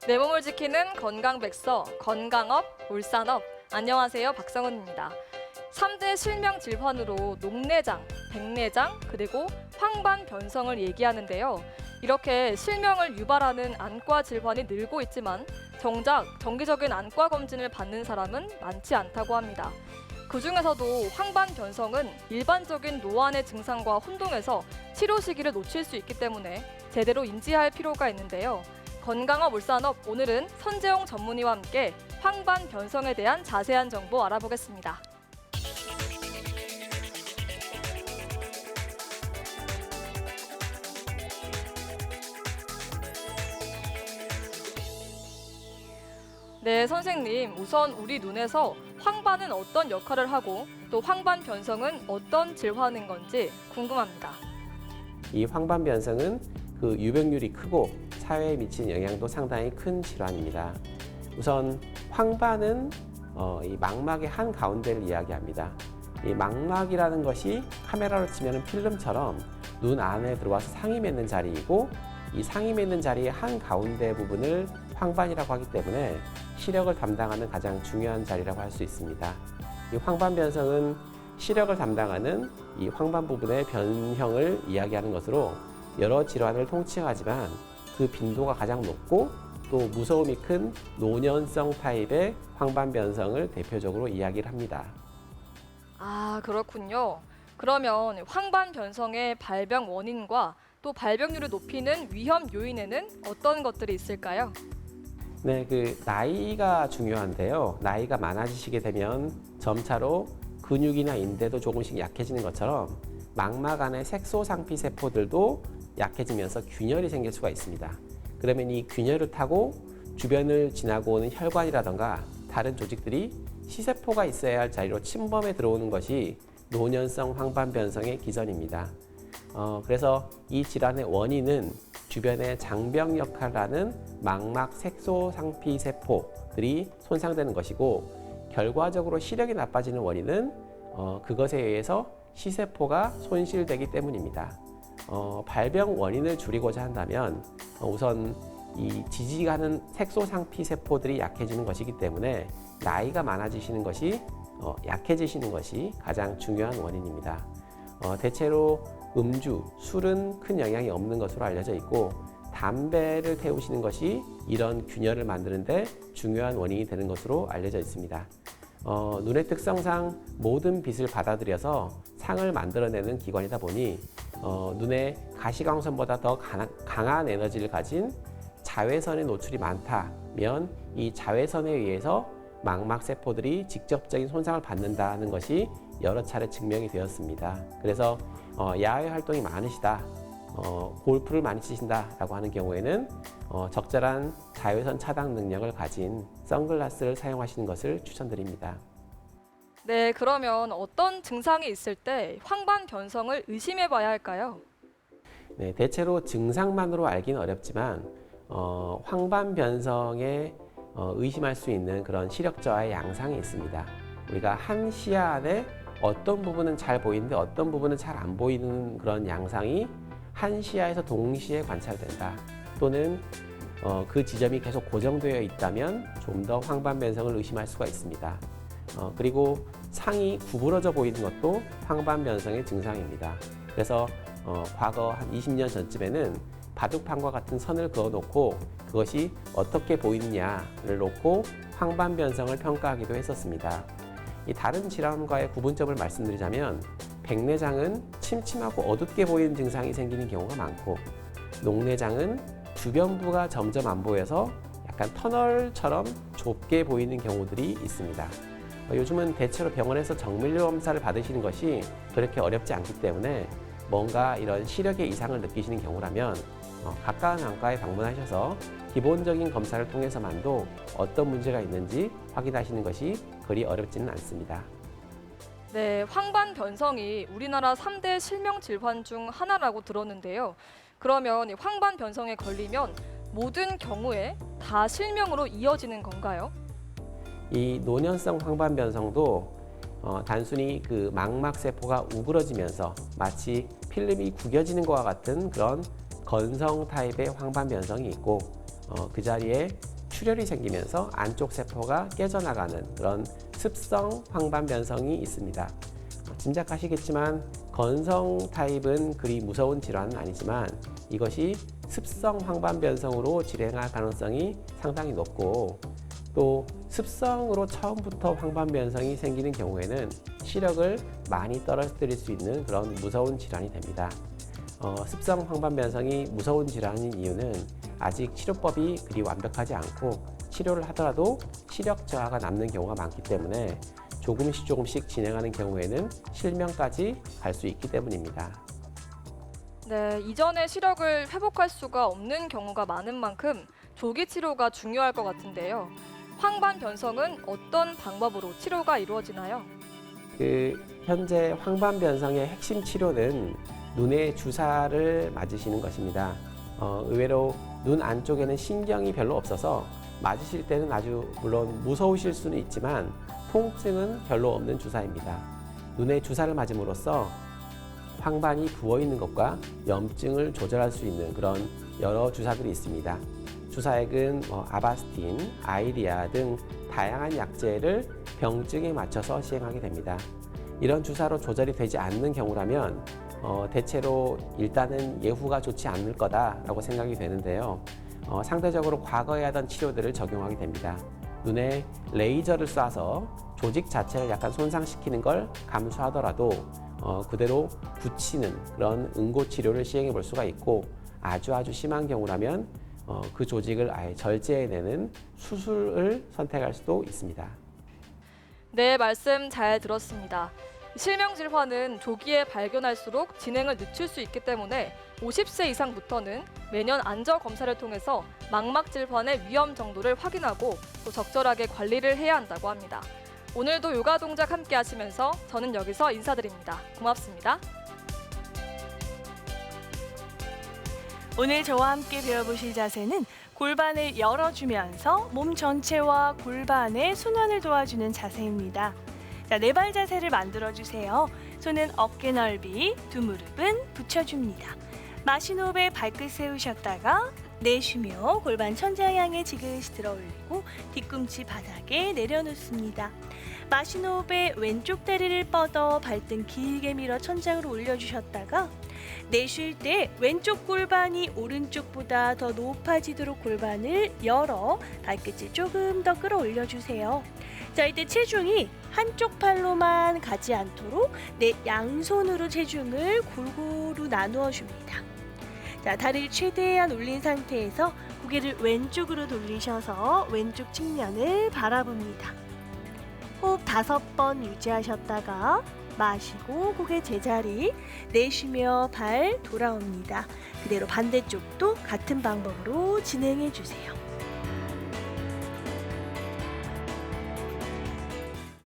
내 몸을 지키는 건강백서, 건강업, 울산업. 안녕하세요, 박성은입니다. 3대 실명 질환으로 녹내장, 백내장, 그리고 황반변성을 얘기하는데요. 이렇게 실명을 유발하는 안과 질환이 늘고 있지만 정작 정기적인 안과 검진을 받는 사람은 많지 않다고 합니다. 그중에서도 황반변성은 일반적인 노안의 증상과 혼동해서 치료 시기를 놓칠 수 있기 때문에 제대로 인지할 필요가 있는데요. 건강업 울산업, 오늘은 선재용 전문의와 함께 황반변성에 대한 자세한 정보 알아보겠습니다. 네, 선생님. 우선 우리 눈에서 황반은 어떤 역할을 하고 또 황반변성은 어떤 질환인 건지 궁금합니다. 이 황반변성은 그 유병률이 크고 사회에 미치는 영향도 상당히 큰 질환입니다. 우선 황반은 이 망막의 한 가운데를 이야기합니다. 이 망막이라는 것이 카메라로 치면 필름처럼 눈 안에 들어와서 상이 맺는 자리이고, 이 상이 맺는 자리의 한 가운데 부분을 황반이라고 하기 때문에 시력을 담당하는 가장 중요한 자리라고 할 수 있습니다. 이 황반변성은 시력을 담당하는 이 황반 부분의 변형을 이야기하는 것으로 여러 질환을 통칭하지만 그 빈도가 가장 높고 또 무서움이 큰 노년성 타입의 황반변성을 대표적으로 이야기를 합니다. 아, 그렇군요. 그러면 황반변성의 발병 원인과 또 발병률을 높이는 위험 요인에는 어떤 것들이 있을까요? 네, 나이가 중요한데요. 나이가 많아지시게 되면 점차로 근육이나 인대도 조금씩 약해지는 것처럼 망막 안의 색소상피 세포들도 약해지면서 균열이 생길 수가 있습니다. 그러면 이 균열을 타고 주변을 지나고 오는 혈관이라던가 다른 조직들이 시세포가 있어야 할 자리로 침범해 들어오는 것이 노년성 황반변성의 기전입니다. 그래서 이 질환의 원인은 주변의 장병 역할을 하는 망막 색소상피 세포들이 손상되는 것이고, 결과적으로 시력이 나빠지는 원인은 그것에 의해서 시세포가 손실되기 때문입니다. 발병 원인을 줄이고자 한다면 우선 이 지지가는 색소상피 세포들이 약해지는 것이기 때문에 나이가 많아지시는 것이 약해지시는 것이 가장 중요한 원인입니다. 대체로 음주, 술은 큰 영향이 없는 것으로 알려져 있고, 담배를 태우시는 것이 이런 균열을 만드는데 중요한 원인이 되는 것으로 알려져 있습니다. 눈의 특성상 모든 빛을 받아들여서 상을 만들어내는 기관이다 보니 눈의 가시광선보다 더 강한 에너지를 가진 자외선의 노출이 많다면 이 자외선에 의해서 망막 세포들이 직접적인 손상을 받는다는 것이 여러 차례 증명이 되었습니다. 그래서 야외 활동이 많으시다, 골프를 많이 치신다라고 하는 경우에는 적절한 자외선 차단 능력을 가진 선글라스를 사용하시는 것을 추천드립니다. 네, 그러면 어떤 증상이 있을 때 황반변성을 의심해 봐야 할까요? 네, 대체로 증상만으로 알기는 어렵지만 황반변성에 의심할 수 있는 그런 시력저하의 양상이 있습니다. 우리가 한 시야 안에 어떤 부분은 잘 보이는데 어떤 부분은 잘 안 보이는 그런 양상이 한 시야에서 동시에 관찰된다. 또는 그 지점이 계속 고정되어 있다면 좀 더 황반변성을 의심할 수가 있습니다. 그리고 상이 구부러져 보이는 것도 황반변성의 증상입니다. 그래서 과거 한 20년 전쯤에는 바둑판과 같은 선을 그어놓고 그것이 어떻게 보이느냐를 놓고 황반변성을 평가하기도 했었습니다. 이 다른 질환과의 구분점을 말씀드리자면, 백내장은 침침하고 어둡게 보이는 증상이 생기는 경우가 많고, 녹내장은 주변부가 점점 안 보여서 약간 터널처럼 좁게 보이는 경우들이 있습니다. 요즘은 대체로 병원에서 정밀 검사를 받으시는 것이 그렇게 어렵지 않기 때문에 뭔가 이런 시력의 이상을 느끼시는 경우라면 가까운 안과에 방문하셔서 기본적인 검사를 통해서만도 어떤 문제가 있는지 확인하시는 것이 그리 어렵지는 않습니다. 네, 황반변성이 우리나라 3대 실명 질환 중 하나라고 들었는데요. 그러면 이 황반변성에 걸리면 모든 경우에 다 실명으로 이어지는 건가요? 이 노년성 황반변성도 단순히 그 망막 세포가 우그러지면서 마치 필름이 구겨지는 것과 같은 그런 건성 타입의 황반변성이 있고, 그 자리에 출혈이 생기면서 안쪽 세포가 깨져나가는 그런 습성 황반 변성이 있습니다. 짐작하시겠지만 건성 타입은 그리 무서운 질환은 아니지만 이것이 습성 황반 변성으로 진행할 가능성이 상당히 높고 또 습성으로 처음부터 황반 변성이 생기는 경우에는 시력을 많이 떨어뜨릴 수 있는 그런 무서운 질환이 됩니다. 습성 황반 변성이 무서운 질환인 이유는 아직 치료법이 그리 완벽하지 않고 치료를 하더라도 시력 저하가 남는 경우가 많기 때문에 조금씩 진행하는 경우에는 실명까지 갈 수 있기 때문입니다. 네, 이전의 시력을 회복할 수가 없는 경우가 많은 만큼 조기 치료가 중요할 것 같은데요. 황반 변성은 어떤 방법으로 치료가 이루어지나요? 현재 황반 변성의 핵심 치료는 눈에 주사를 맞으시는 것입니다. 의외로 눈 안쪽에는 신경이 별로 없어서 맞으실 때는 아주 물론 무서우실 수는 있지만 통증은 별로 없는 주사입니다. 눈에 주사를 맞음으로써 황반이 부어 있는 것과 염증을 조절할 수 있는 그런 여러 주사들이 있습니다. 주사액은 아바스틴, 아이리아 등 다양한 약제를 병증에 맞춰서 시행하게 됩니다. 이런 주사로 조절이 되지 않는 경우라면 대체로 일단은 예후가 좋지 않을 거다라고 생각이 되는데요. 상대적으로 과거에 하던 치료들을 적용하게 됩니다. 눈에 레이저를 쏴서 조직 자체를 약간 손상시키는 걸 감수하더라도 그대로 붙이는 그런 응고 치료를 시행해 볼 수가 있고 아주 심한 경우라면 그 조직을 아예 절제해내는 수술을 선택할 수도 있습니다. 네, 말씀 잘 들었습니다. 실명 질환은 조기에 발견할수록 진행을 늦출 수 있기 때문에 50세 이상부터는 매년 안저 검사를 통해서 망막 질환의 위험 정도를 확인하고 또 적절하게 관리를 해야 한다고 합니다. 오늘도 요가 동작 함께 하시면서 저는 여기서 인사드립니다. 고맙습니다. 오늘 저와 함께 배워보실 자세는 골반을 열어주면서 몸 전체와 골반의 순환을 도와주는 자세입니다. 자, 네 발 자세를 만들어주세요. 손은 어깨 넓이, 두 무릎은 붙여줍니다. 마신 호흡에 발끝 세우셨다가 내쉬며 골반 천장 향해 지그시 들어 올리고 뒤꿈치 바닥에 내려놓습니다. 마신 호흡에 왼쪽 다리를 뻗어 발등 길게 밀어 천장으로 올려주셨다가 내쉴 때 왼쪽 골반이 오른쪽보다 더 높아지도록 골반을 열어 발끝을 조금 더 끌어올려주세요. 자, 이때 체중이 한쪽 팔로만 가지 않도록 내 양손으로 체중을 골고루 나누어 줍니다. 자, 다리를 최대한 올린 상태에서 고개를 왼쪽으로 돌리셔서 왼쪽 측면을 바라봅니다. 호흡 5번 유지하셨다가 마시고 고개 제자리, 내쉬며 발 돌아옵니다. 그대로 반대쪽도 같은 방법으로 진행해 주세요.